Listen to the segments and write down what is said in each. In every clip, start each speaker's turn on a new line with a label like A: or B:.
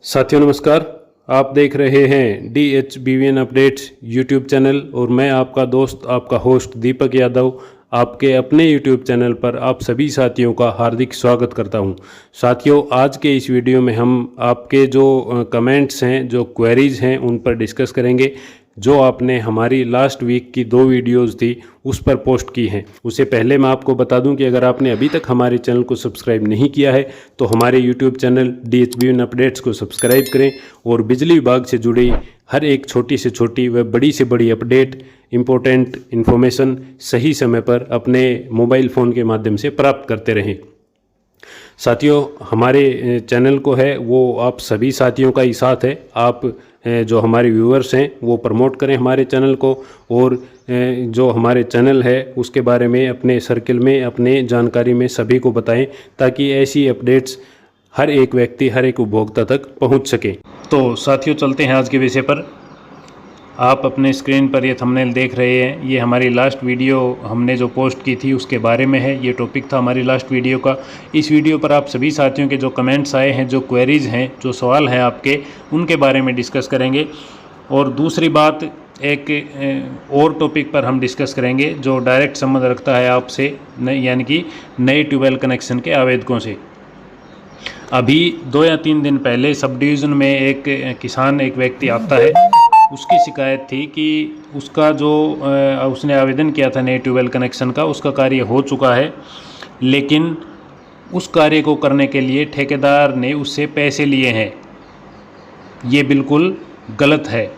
A: साथियों नमस्कार। आप देख रहे हैं DHBVN अपडेट्स यूट्यूब चैनल और मैं आपका दोस्त आपका होस्ट दीपक यादव आपके अपने यूट्यूब चैनल पर आप सभी साथियों का हार्दिक स्वागत करता हूं। साथियों आज के इस वीडियो में हम आपके जो कमेंट्स हैं, जो क्वेरीज हैं, उन पर डिस्कस करेंगे। जो आपने हमारी लास्ट वीक की 2 वीडियोस थी उस पर पोस्ट की हैं। उससे पहले मैं आपको बता दूं कि अगर आपने अभी तक हमारे चैनल को सब्सक्राइब नहीं किया है तो हमारे यूट्यूब चैनल DHBVN अपडेट्स को सब्सक्राइब करें और बिजली विभाग से जुड़ी हर एक छोटी से छोटी व बड़ी से बड़ी अपडेट, इम्पोर्टेंट इन्फॉर्मेशन सही समय पर अपने मोबाइल फ़ोन के माध्यम से प्राप्त करते रहें। साथियों हमारे चैनल को है वो आप सभी साथियों का ही साथ है। आप जो हमारे व्यूअर्स हैं वो प्रमोट करें हमारे चैनल को और जो हमारे चैनल है उसके बारे में अपने सर्किल में, अपने जानकारी में सभी को बताएं ताकि ऐसी अपडेट्स हर एक व्यक्ति, हर एक उपभोक्ता तक पहुंच सके। तो साथियों चलते हैं आज के विषय पर। आप अपने स्क्रीन पर ये थंबनेल देख रहे हैं, ये हमारी लास्ट वीडियो हमने जो पोस्ट की थी उसके बारे में है। ये टॉपिक था हमारी लास्ट वीडियो का। इस वीडियो पर आप सभी साथियों के जो कमेंट्स आए हैं, जो क्वेरीज हैं, जो सवाल हैं आपके, उनके बारे में डिस्कस करेंगे। और दूसरी बात, एक और टॉपिक पर हम डिस्कस करेंगे जो डायरेक्ट संबंध रखता है आपसे, यानी कि नए ट्यूबवेल कनेक्शन के आवेदकों से। अभी 2 या 3 दिन पहले सब डिवीज़न में एक किसान, एक व्यक्ति आता है, उसकी शिकायत थी कि उसका जो उसने आवेदन किया था नए ट्यूबवेल कनेक्शन का, उसका कार्य हो चुका है, लेकिन उस कार्य को करने के लिए ठेकेदार ने उससे पैसे लिए हैं। ये बिल्कुल गलत है।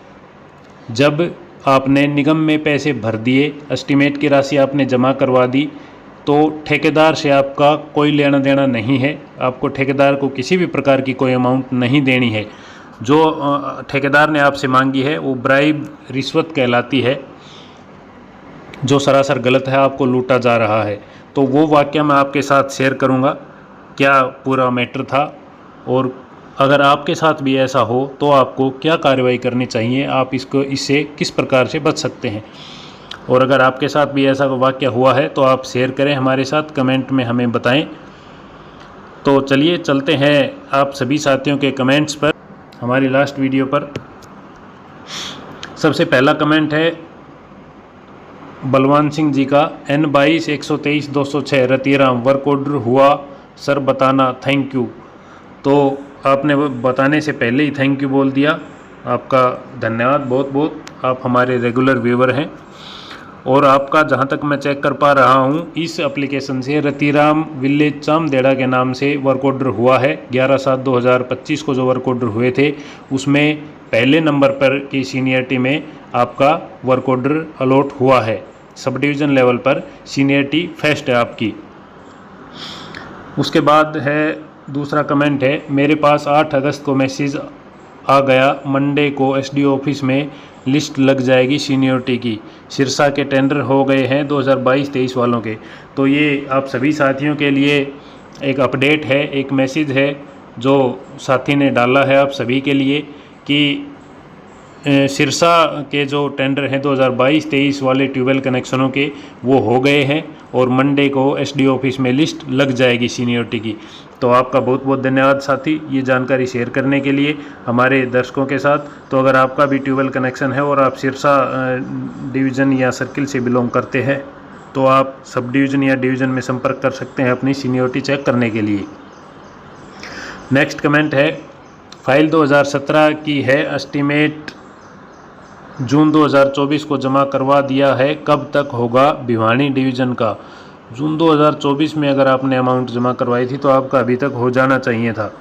A: जब आपने निगम में पैसे भर दिए, एस्टीमेट की राशि आपने जमा करवा दी, तो ठेकेदार से आपका कोई लेना देना नहीं है। आपको ठेकेदार को किसी भी प्रकार की कोई अमाउंट नहीं देनी है। जो ठेकेदार ने आपसे मांगी है वो ब्राइब, रिश्वत कहलाती है, जो सरासर गलत है, आपको लूटा जा रहा है। तो वो वाकया मैं आपके साथ शेयर करूंगा, क्या पूरा मैटर था, और अगर आपके साथ भी ऐसा हो तो आपको क्या कार्रवाई करनी चाहिए, आप इससे किस प्रकार से बच सकते हैं। और अगर आपके साथ भी ऐसा वाकया हुआ है तो आप शेयर करें हमारे साथ, कमेंट में हमें बताएं। तो चलिए चलते हैं आप सभी साथियों के कमेंट्स पर, हमारी लास्ट वीडियो पर। सबसे पहला कमेंट है बलवान सिंह जी का, N22 123 206 रतिराम, वर्क ऑर्डर हुआ सर, बताना, थैंक यू। तो आपने बताने से पहले ही थैंक यू बोल दिया, आपका धन्यवाद बहुत बहुत। आप हमारे रेगुलर व्यूवर हैं। और आपका जहां तक मैं चेक कर पा रहा हूं, इस एप्लीकेशन से रतिराम विलेज चामदेड़ा के नाम से वर्क ऑर्डर हुआ है। 11/7/2025 को जो वर्क ऑर्डर हुए थे उसमें पहले नंबर पर की सीनियरिटी में आपका वर्क ऑर्डर अलॉट हुआ है। सब डिवीज़न लेवल पर सीनियरिटी फर्स्ट है आपकी। उसके बाद है दूसरा कमेंट है, मेरे पास 8 अगस्त को मैसेज आ गया, मंडे को SDO ऑफिस में लिस्ट लग जाएगी सीनियरिटी की। सिरसा के टेंडर हो गए हैं 2022-23 वालों के। तो ये आप सभी साथियों के लिए एक अपडेट है, एक मैसेज है जो साथी ने डाला है आप सभी के लिए कि सिरसा के जो टेंडर हैं 2022-23 वाले ट्यूबवेल कनेक्शनों के, वो हो गए हैं और मंडे को SDO ऑफिस में लिस्ट लग जाएगी सीनियरिटी की। तो आपका बहुत बहुत धन्यवाद साथी, ये जानकारी शेयर करने के लिए हमारे दर्शकों के साथ। तो अगर आपका भी ट्यूबवेल कनेक्शन है और आप सिरसा डिवीज़न या सर्किल से बिलोंग करते हैं तो आप सब डिवीज़न या डिवीज़न में संपर्क कर सकते हैं अपनी सीनियरिटी चेक करने के लिए। नेक्स्ट कमेंट है, फाइल 2017 की है, एस्टीमेट जून 2024 को जमा करवा दिया है, कब तक होगा भिवानी डिवीज़न का। जून 2024 में अगर आपने अमाउंट जमा करवाई थी तो आपका अभी तक हो जाना चाहिए था।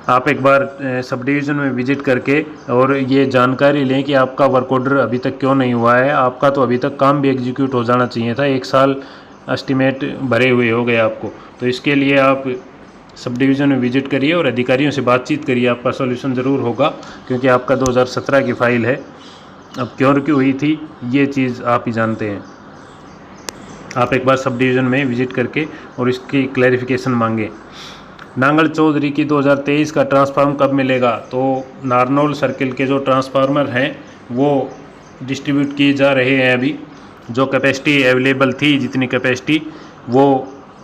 A: आप एक बार सब डिवीज़न में विजिट करके और ये जानकारी लें कि आपका वर्क ऑर्डर अभी तक क्यों नहीं हुआ है। आपका तो अभी तक काम भी एग्जीक्यूट हो जाना चाहिए था, 1 साल एस्टीमेट भरे हुए हो गए आपको। तो इसके लिए आप सब डिवीज़न में विजिट करिए और अधिकारियों से बातचीत करिए, आपका सॉल्यूशन ज़रूर होगा, क्योंकि आपका 2017 की फ़ाइल है। अब क्यों रुकी हुई थी ये चीज़ आप ही जानते हैं। आप एक बार सब डिवीज़न में विजिट करके और इसकी क्लैरिफिकेशन मांगे। नांगल चौधरी की 2023 का ट्रांसफार्मर कब मिलेगा? तो नारनौल सर्किल के जो ट्रांसफार्मर हैं वो डिस्ट्रीब्यूट किए जा रहे हैं। अभी जो कैपेसिटी अवेलेबल थी, जितनी कैपेसिटी वो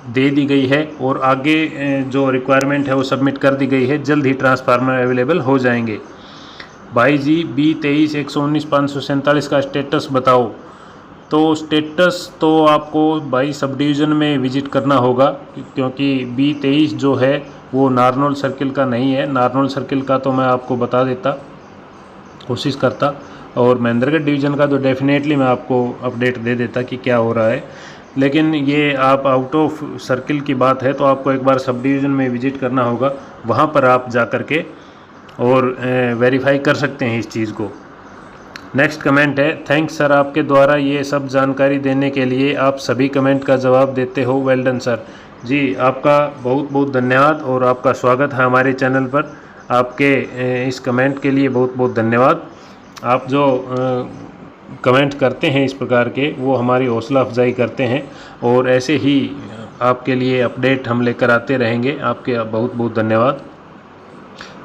A: दे दी गई है और आगे जो रिक्वायरमेंट है वो सबमिट कर दी गई है। जल्द ही ट्रांसफार्मर अवेलेबल हो जाएंगे। भाई जी B23-119-547 का स्टेटस बताओ। तो स्टेटस तो आपको भाई सब डिवीज़न में विज़िट करना होगा, क्योंकि B23 जो है वो नारनौल सर्किल का नहीं है। नारनौल सर्किल का तो मैं आपको बता देता, कोशिश करता, और महेंद्रगढ़ डिवीज़न का तो डेफिनेटली मैं आपको अपडेट दे देता कि क्या हो रहा है। लेकिन ये आप आउट ऑफ सर्किल की बात है तो आपको एक बार सब डिवीज़न में विज़िट करना होगा, वहाँ पर आप जा कर के और वेरीफाई कर सकते हैं इस चीज़ को। नेक्स्ट कमेंट है, थैंक्स सर, आपके द्वारा ये सब जानकारी देने के लिए आप सभी कमेंट का जवाब देते हो, वेल डन सर। जी, आपका बहुत बहुत धन्यवाद और आपका स्वागत है हमारे चैनल पर। आपके इस कमेंट के लिए बहुत बहुत धन्यवाद। आप जो कमेंट करते हैं इस प्रकार के, वो हमारी हौसला अफजाई करते हैं और ऐसे ही आपके लिए अपडेट हम लेकर आते रहेंगे। आपके बहुत बहुत धन्यवाद।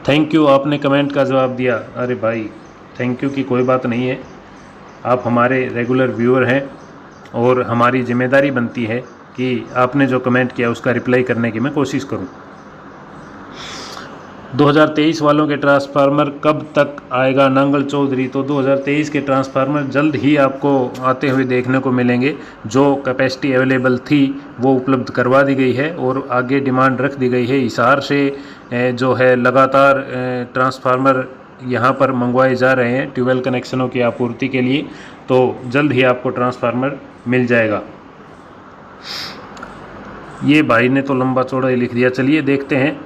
A: थैंक यू, आपने कमेंट का जवाब दिया। अरे भाई, थैंक यू की कोई बात नहीं है, आप हमारे रेगुलर व्यूअर हैं और हमारी जिम्मेदारी बनती है कि आपने जो कमेंट किया उसका रिप्लाई करने की मैं कोशिश करूं। 2023 वालों के ट्रांसफार्मर कब तक आएगा नांगल चौधरी? तो 2023 के ट्रांसफार्मर जल्द ही आपको आते हुए देखने को मिलेंगे। जो कैपेसिटी अवेलेबल थी वो उपलब्ध करवा दी गई है और आगे डिमांड रख दी गई है। हिसार से जो है लगातार ट्रांसफार्मर यहाँ पर मंगवाए जा रहे हैं ट्यूबवेल कनेक्शनों की आपूर्ति के लिए, तो जल्द ही आपको ट्रांसफार्मर मिल जाएगा। ये भाई ने तो लंबा चौड़ा ही लिख दिया, चलिए देखते हैं।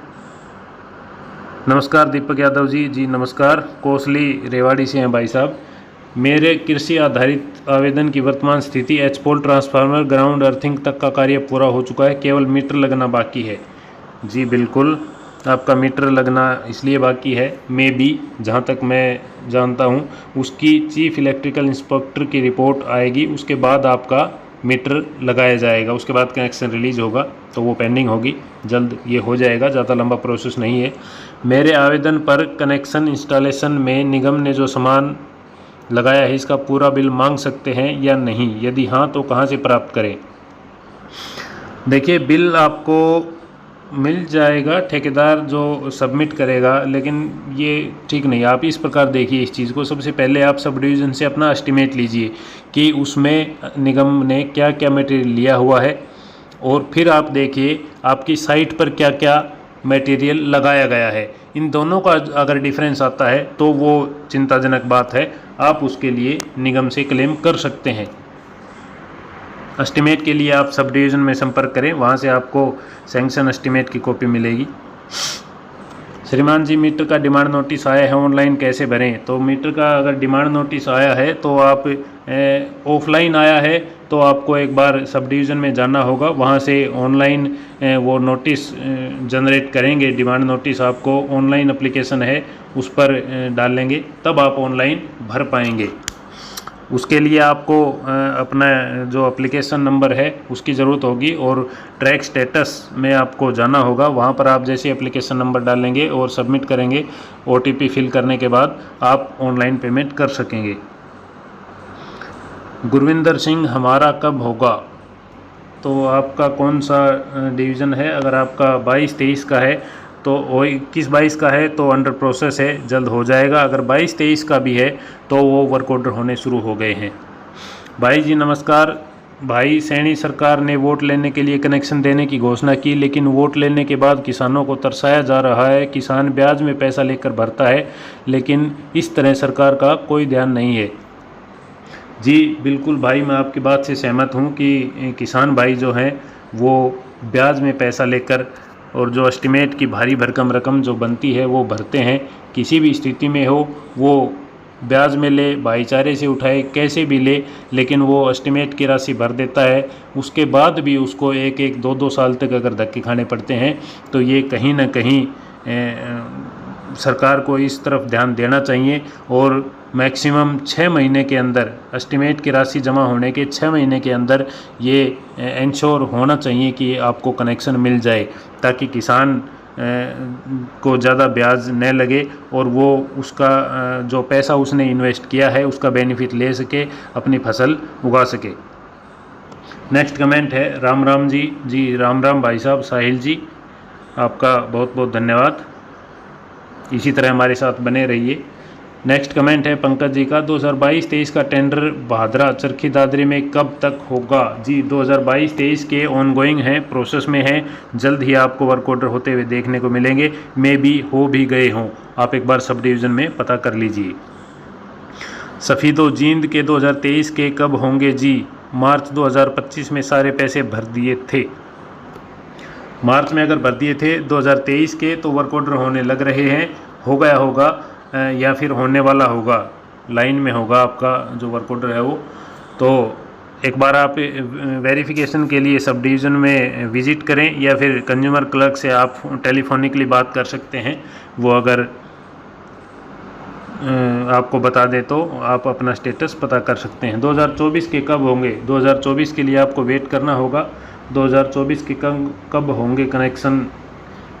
A: नमस्कार दीपक यादव जी। जी नमस्कार, कोसली रेवाड़ी से हैं भाई साहब। मेरे कृषि आधारित आवेदन की वर्तमान स्थिति, एच-पोल ट्रांसफार्मर ग्राउंड अर्थिंग तक का कार्य पूरा हो चुका है, केवल मीटर लगना बाकी है। जी बिल्कुल, आपका मीटर लगना इसलिए बाकी है, मे बी जहाँ तक मैं जानता हूँ उसकी चीफ इलेक्ट्रिकल इंस्पेक्टर की रिपोर्ट आएगी, उसके बाद आपका मीटर लगाया जाएगा, उसके बाद कनेक्शन रिलीज़ होगा, तो वो पेंडिंग होगी। जल्द ये हो जाएगा, ज़्यादा लंबा प्रोसेस नहीं है। मेरे आवेदन पर कनेक्शन इंस्टॉलेशन में निगम ने जो सामान लगाया है इसका पूरा बिल मांग सकते हैं या नहीं? यदि हाँ तो कहाँ से प्राप्त करें? देखिए, बिल आपको मिल जाएगा, ठेकेदार जो सबमिट करेगा, लेकिन ये ठीक नहीं। आप इस प्रकार देखिए इस चीज़ को, सबसे पहले आप सब डिवीज़न से अपना एस्टिमेट लीजिए कि उसमें निगम ने क्या क्या मटेरियल लिया हुआ है, और फिर आप देखिए आपकी साइट पर क्या क्या मटेरियल लगाया गया है। इन दोनों का अगर डिफरेंस आता है तो वो चिंताजनक बात है, आप उसके लिए निगम से क्लेम कर सकते हैं। एस्टिमेट के लिए आप सब डिवीज़न में संपर्क करें, वहाँ से आपको सैंक्शन एस्टिमेट की कॉपी मिलेगी। श्रीमान जी, मीटर का डिमांड नोटिस आया है, ऑनलाइन कैसे भरें? तो मीटर का अगर डिमांड नोटिस आया है तो आप ऑफलाइन आया है तो आपको एक बार सब डिवीज़न में जाना होगा, वहाँ से ऑनलाइन वो नोटिस जनरेट करेंगे। डिमांड नोटिस आपको ऑनलाइन एप्लीकेशन है उस पर डालेंगे, तब आप ऑनलाइन भर पाएंगे। उसके लिए आपको अपना जो एप्लीकेशन नंबर है उसकी ज़रूरत होगी और ट्रैक स्टेटस में आपको जाना होगा। वहाँ पर आप जैसे एप्लीकेशन नंबर डालेंगे और सबमिट करेंगे, OTP फिल करने के बाद आप ऑनलाइन पेमेंट कर सकेंगे। गुरविंदर सिंह, हमारा कब होगा? तो आपका कौन सा डिवीज़न है? अगर आपका 22-23 का है तो 21-22 का है तो अंडर प्रोसेस है, जल्द हो जाएगा। अगर 22-23 का भी है तो वो वर्क ऑर्डर होने शुरू हो गए हैं। भाई जी नमस्कार। भाई, सैनी सरकार ने वोट लेने के लिए कनेक्शन देने की घोषणा की, लेकिन वोट लेने के बाद किसानों को तरसाया जा रहा है। किसान ब्याज में पैसा लेकर भरता है, लेकिन इस तरह सरकार का कोई ध्यान नहीं है। जी बिल्कुल भाई, मैं आपकी बात से सहमत हूँ कि किसान भाई जो हैं वो ब्याज में पैसा लेकर और जो एस्टिमेट की भारी भरकम रकम जो बनती है वो भरते हैं। किसी भी स्थिति में हो वो ब्याज में ले, भाईचारे से उठाए, कैसे भी ले, लेकिन वो एस्टिमेट की राशि भर देता है। उसके बाद भी उसको 1-2 साल तक अगर धक्के खाने पड़ते हैं तो ये कहीं ना कहीं सरकार को इस तरफ ध्यान देना चाहिए और मैक्सिमम 6 महीने के अंदर, एस्टिमेट की राशि जमा होने के 6 महीने के अंदर ये इंश्योर होना चाहिए कि आपको कनेक्शन मिल जाए, ताकि किसान को ज़्यादा ब्याज न लगे और वो उसका जो पैसा उसने इन्वेस्ट किया है उसका बेनिफिट ले सके, अपनी फसल उगा सके। नेक्स्ट कमेंट है राम राम जी राम राम भाई साहब साहिल जी, आपका बहुत बहुत धन्यवाद, इसी तरह हमारे साथ बने रहिए। नेक्स्ट कमेंट है पंकज जी का, 2022-23 का टेंडर भादरा चरखी दादरी में कब तक होगा? जी 2022-23 के ऑनगोइंग हैं, प्रोसेस में हैं, जल्द ही आपको वर्क ऑर्डर होते हुए देखने को मिलेंगे, मे भी हो भी गए हों, आप एक बार सब डिवीज़न में पता कर लीजिए। सफ़ीदो जींद के 2023 के कब होंगे जी? मार्च 2025 में सारे पैसे भर दिए थे। मार्च में अगर भर दिए थे 2023 के तो वर्क ऑर्डर होने लग रहे हैं, हो गया होगा या फिर होने वाला होगा, लाइन में होगा आपका जो वर्क ऑर्डर है वो। तो एक बार आप वेरिफिकेशन के लिए सब डिवीज़न में विज़िट करें या फिर कंज्यूमर क्लर्क से आप टेलीफोनिकली बात कर सकते हैं, वो अगर आपको बता दें तो आप अपना स्टेटस पता कर सकते हैं। 2024 के कब होंगे? 2024 के लिए आपको वेट करना होगा। 2024 के कब होंगे कनेक्शन?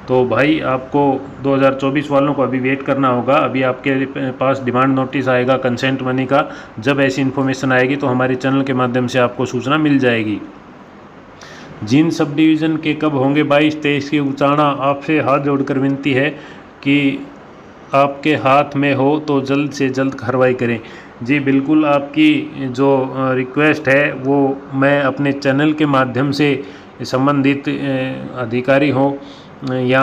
A: तो भाई आपको 2024 वालों को अभी वेट करना होगा। अभी आपके पास डिमांड नोटिस आएगा कंसेंट मनी का, जब ऐसी इन्फॉर्मेशन आएगी तो हमारे चैनल के माध्यम से आपको सूचना मिल जाएगी। जींद सब डिवीज़न के कब होंगे? 22-23 की उचाणा, आपसे हाथ जोड़कर विनती है कि आपके हाथ में हो तो जल्द से जल्द कार्रवाई करें। जी बिल्कुल, आपकी जो रिक्वेस्ट है वो मैं अपने चैनल के माध्यम से संबंधित अधिकारी हो या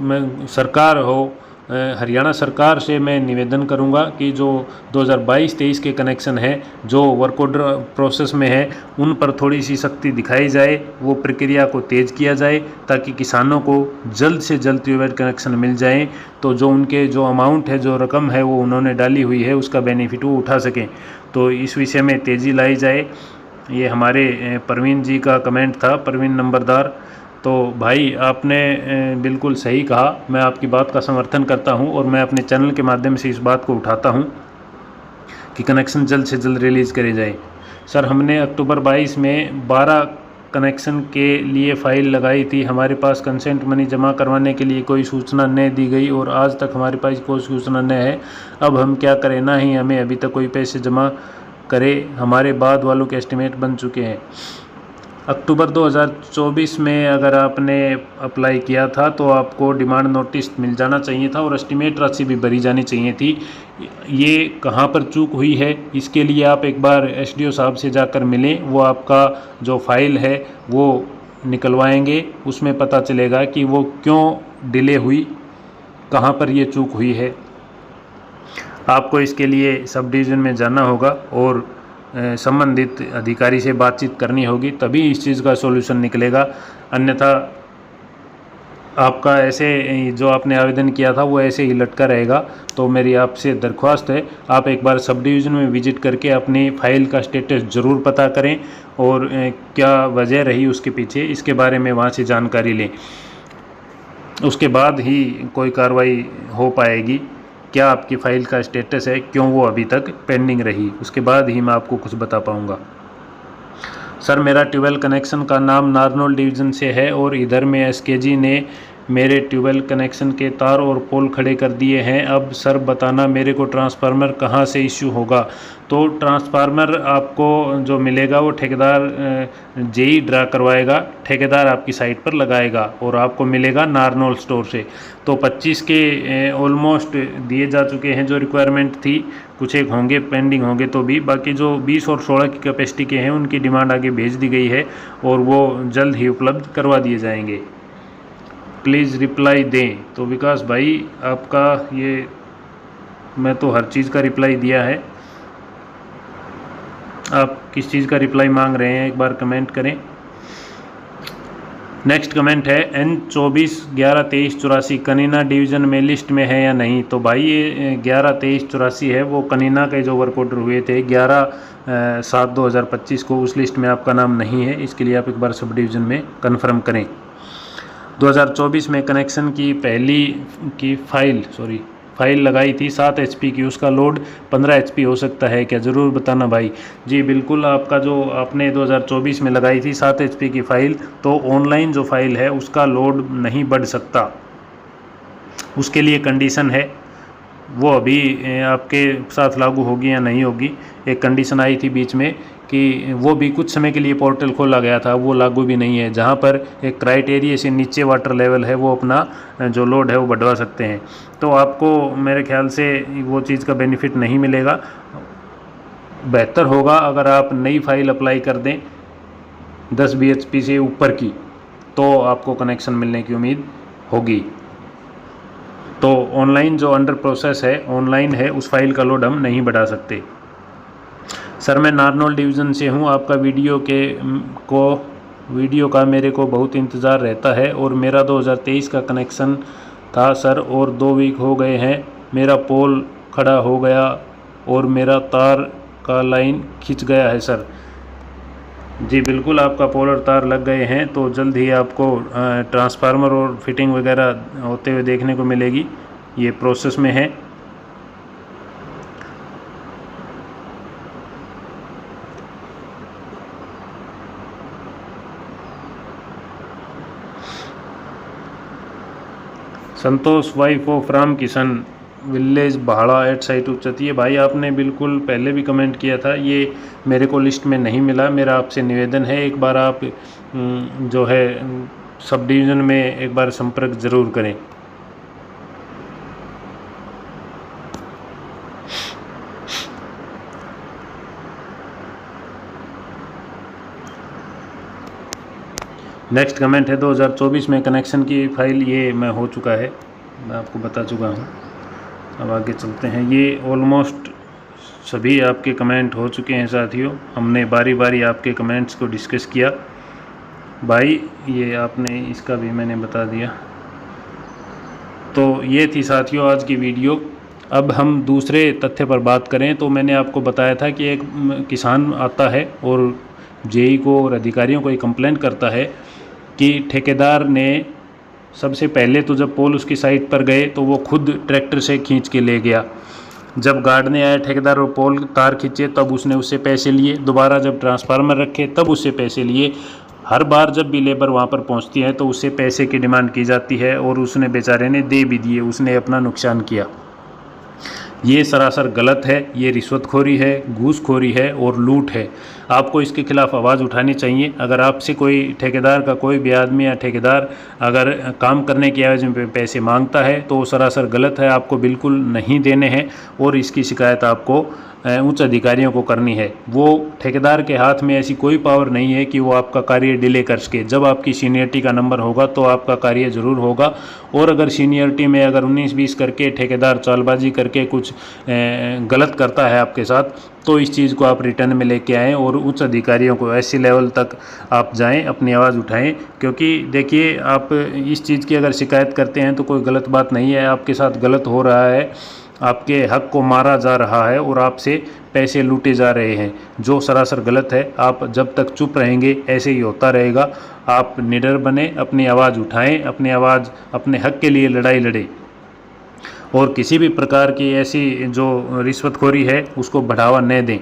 A: मैं सरकार हो, हरियाणा सरकार से मैं निवेदन करूंगा कि जो 2022-23 के कनेक्शन है जो वर्क ऑर्डर प्रोसेस में है उन पर थोड़ी सी सख्ती दिखाई जाए, वो प्रक्रिया को तेज़ किया जाए ताकि किसानों को जल्द से जल्द ट्यूबवेल कनेक्शन मिल जाए, तो जो उनके जो अमाउंट है, जो रकम है वो उन्होंने डाली हुई है उसका बेनिफिट वो उठा सकें। तो इस विषय में तेज़ी लाई जाए। ये हमारे परवीन जी का कमेंट था, परवीन नंबरदार। तो भाई आपने बिल्कुल सही कहा, मैं आपकी बात का समर्थन करता हूं और मैं अपने चैनल के माध्यम से इस बात को उठाता हूं कि कनेक्शन जल्द से जल्द रिलीज़ करे जाए। सर हमने अक्टूबर 22 में 12 कनेक्शन के लिए फ़ाइल लगाई थी, हमारे पास कंसेंट मनी जमा करवाने के लिए कोई सूचना नहीं दी गई और आज तक हमारे पास कोई सूचना नहीं है। अब हम क्या करें? ना ही हमें अभी तक कोई पैसे जमा करे, हमारे बाद वालों के एस्टिमेट बन चुके हैं। अक्टूबर 2024 में अगर आपने अप्लाई किया था तो आपको डिमांड नोटिस मिल जाना चाहिए था और एस्टिमेट राशि भी भरी जानी चाहिए थी। ये कहाँ पर चूक हुई है, इसके लिए आप एक बार एसडीओ साहब से जाकर मिलें, वो आपका जो फाइल है वो निकलवाएंगे, उसमें पता चलेगा कि वो क्यों डिले हुई, कहाँ पर ये चूक हुई है। आपको इसके लिए सब डिवीज़न में जाना होगा और संबंधित अधिकारी से बातचीत करनी होगी, तभी इस चीज़ का सॉल्यूशन निकलेगा। अन्यथा आपका ऐसे जो आपने आवेदन किया था वो ऐसे ही लटका रहेगा। तो मेरी आपसे दरख्वास्त है, आप एक बार सब डिवीज़न में विजिट करके अपनी फ़ाइल का स्टेटस ज़रूर पता करें और क्या वजह रही उसके पीछे, इसके बारे में वहाँ से जानकारी लें। उसके बाद ही कोई कार्रवाई हो पाएगी, क्या आपकी फ़ाइल का स्टेटस है, क्यों वो अभी तक पेंडिंग रही, उसके बाद ही मैं आपको कुछ बता पाऊँगा। सर मेरा ट्यूबवेल कनेक्शन का नाम नारनौल डिवीज़न से है और इधर में एसकेजी ने मेरे ट्यूबवेल कनेक्शन के तार और पोल खड़े कर दिए हैं। अब सर बताना मेरे को ट्रांसफार्मर कहाँ से इश्यू होगा? तो ट्रांसफार्मर आपको जो मिलेगा वो ठेकेदार जेई ड्रा करवाएगा, ठेकेदार आपकी साइट पर लगाएगा और आपको मिलेगा नारनौल स्टोर से। तो 25 के ऑलमोस्ट दिए जा चुके हैं जो रिक्वायरमेंट थी, कुछ एक होंगे पेंडिंग होंगे तो भी, बाकी जो 20 और 16 की कैपेसिटी के हैं उनकी डिमांड आगे भेज दी गई है और वो जल्द ही उपलब्ध करवा दिए जाएंगे। प्लीज़ रिप्लाई दें। तो विकास भाई आपका ये, मैं तो हर चीज़ का रिप्लाई दिया है, आप किस चीज़ का रिप्लाई मांग रहे हैं एक बार कमेंट करें। नेक्स्ट कमेंट है N24112384 कनीना डिवीज़न में लिस्ट में है या नहीं? तो भाई ये 112384 है, वो कनीना के जो वर्क ऑर्डर हुए थे 11/7/2025 को, उस लिस्ट में आपका नाम नहीं है, इसके लिए आप एक बार सब डिवीज़न में कन्फर्म करें। 2024 में कनेक्शन की पहली की फाइल लगाई थी 7 HP की, उसका लोड 15 HP हो सकता है क्या? ज़रूर बताना भाई। जी बिल्कुल, आपका जो आपने 2024 में लगाई थी 7 HP की फ़ाइल, तो ऑनलाइन जो फाइल है उसका लोड नहीं बढ़ सकता, उसके लिए कंडीशन है, वो अभी आपके साथ लागू होगी या नहीं होगी। एक कंडीशन आई थी बीच में कि वो भी कुछ समय के लिए पोर्टल खोला गया था, वो लागू भी नहीं है। जहाँ पर एक क्राइटेरिया से नीचे वाटर लेवल है वो अपना जो लोड है वो बढ़वा सकते हैं। तो आपको मेरे ख्याल से वो चीज़ का बेनिफिट नहीं मिलेगा। बेहतर होगा अगर आप नई फाइल अप्लाई कर दें 10 bhp से ऊपर की, तो आपको कनेक्शन मिलने की उम्मीद होगी। तो ऑनलाइन जो अंडर प्रोसेस है, ऑनलाइन है, उस फाइल का लोड हम नहीं बढ़ा सकते। सर मैं नारनौल डिवीज़न से हूँ। आपका वीडियो का मेरे को बहुत इंतज़ार रहता है और मेरा 2023 का कनेक्शन था सर, और 2 वीक हो गए हैं। मेरा पोल खड़ा हो गया और मेरा तार का लाइन खिंच गया है सर। जी बिल्कुल, आपका पोल और तार लग गए हैं, तो जल्द ही आपको ट्रांसफार्मर और फिटिंग वगैरह होते हुए देखने को मिलेगी। ये प्रोसेस में है। Santosh wife of Ram Kishan, village Bhada at site उच्चती है। भाई आपने बिल्कुल पहले भी कमेंट किया था, ये मेरे को लिस्ट में नहीं मिला। मेरा आपसे निवेदन है, एक बार आप जो है सब डिवीज़न में एक बार संपर्क ज़रूर करें। नेक्स्ट कमेंट है 2024 में कनेक्शन की फाइल, ये मैं हो चुका है, मैं आपको बता चुका हूँ। अब आगे चलते हैं। ये ऑलमोस्ट सभी आपके कमेंट हो चुके हैं साथियों। हमने बारी बारी आपके कमेंट्स को डिस्कस किया। भाई ये आपने, इसका भी मैंने बता दिया। तो ये थी साथियों आज की वीडियो। अब हम दूसरे तथ्य पर बात करें तो मैंने आपको बताया था कि एक किसान आता है और जेई को और अधिकारियों को ये कंप्लेंट करता है कि ठेकेदार ने सबसे पहले तो जब पोल उसकी साइट पर गए तो वो खुद ट्रैक्टर से खींच के ले गया। जब गार्डने आया ठेकेदार और पोल तार खींचे तब उसने उससे पैसे लिए। दोबारा जब ट्रांसफार्मर रखे तब उससे पैसे लिए। हर बार जब भी लेबर वहाँ पर पहुँचती है तो उससे पैसे की डिमांड की जाती है और उसने बेचारे ने दे भी दिए, उसने अपना नुकसान किया। ये सरासर गलत है, ये रिश्वतखोरी है, घूसखोरी है और लूट है। आपको इसके खिलाफ आवाज़ उठानी चाहिए। अगर आपसे कोई ठेकेदार का कोई भी आदमी या ठेकेदार अगर काम करने की एवज में पैसे मांगता है तो वो सरासर गलत है, आपको बिल्कुल नहीं देने हैं और इसकी शिकायत आपको उच्च अधिकारियों को करनी है। वो ठेकेदार के हाथ में ऐसी कोई पावर नहीं है कि वो आपका कार्य डिले कर सके। जब आपकी सीनियरिटी का नंबर होगा तो आपका कार्य ज़रूर होगा। और अगर सीनियरिटी में अगर 19-20 करके ठेकेदार चालबाजी करके कुछ गलत करता है आपके साथ, तो इस चीज़ को आप रिटर्न में लेके आएँ और उच्च अधिकारियों को ऐसी लेवल तक आप जाएं, अपनी आवाज़ उठाएं। क्योंकि देखिए, आप इस चीज़ की अगर शिकायत करते हैं तो कोई गलत बात नहीं है, आपके साथ गलत हो रहा है, आपके हक को मारा जा रहा है और आपसे पैसे लूटे जा रहे हैं, जो सरासर गलत है। आप जब तक चुप रहेंगे ऐसे ही होता रहेगा। आप निडर बने, अपनी आवाज़ उठाएं, अपनी आवाज़, अपने हक के लिए लड़ाई लड़ें और किसी भी प्रकार की ऐसी जो रिश्वतखोरी है उसको बढ़ावा न दें।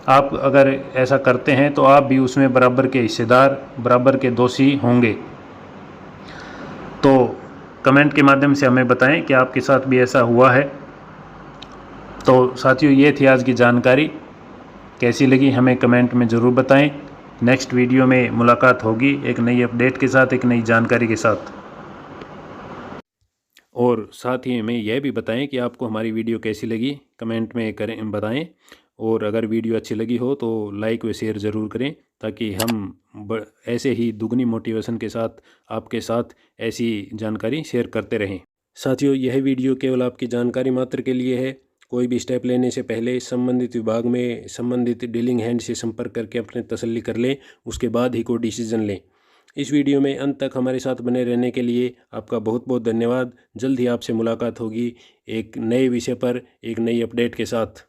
A: आप अगर ऐसा करते हैं तो आप भी उसमें बराबर के हिस्सेदार, बराबर के दोषी होंगे। तो कमेंट के माध्यम से हमें बताएं कि आपके साथ भी ऐसा हुआ है। तो साथियों, ये थी आज की जानकारी। कैसी लगी हमें कमेंट में ज़रूर बताएं। नेक्स्ट वीडियो में मुलाकात होगी एक नई अपडेट के साथ, एक नई जानकारी के साथ। और साथ ही हमें यह भी बताएं कि आपको हमारी वीडियो कैसी लगी, कमेंट में करें, बताएं। और अगर वीडियो अच्छी लगी हो तो लाइक व शेयर ज़रूर करें, ताकि हम ऐसे ही दुगनी मोटिवेशन के साथ आपके साथ ऐसी जानकारी शेयर करते रहें। साथियों, यह वीडियो केवल आपकी जानकारी मात्र के लिए है। कोई भी स्टेप लेने से पहले संबंधित विभाग में संबंधित डीलिंग हैंड से संपर्क करके अपने तसल्ली कर लें, उसके बाद ही कोई डिसीजन लें। इस वीडियो में अंत तक हमारे साथ बने रहने के लिए आपका बहुत बहुत धन्यवाद। जल्द ही आपसे मुलाकात होगी एक नए विषय पर, एक नई अपडेट के साथ।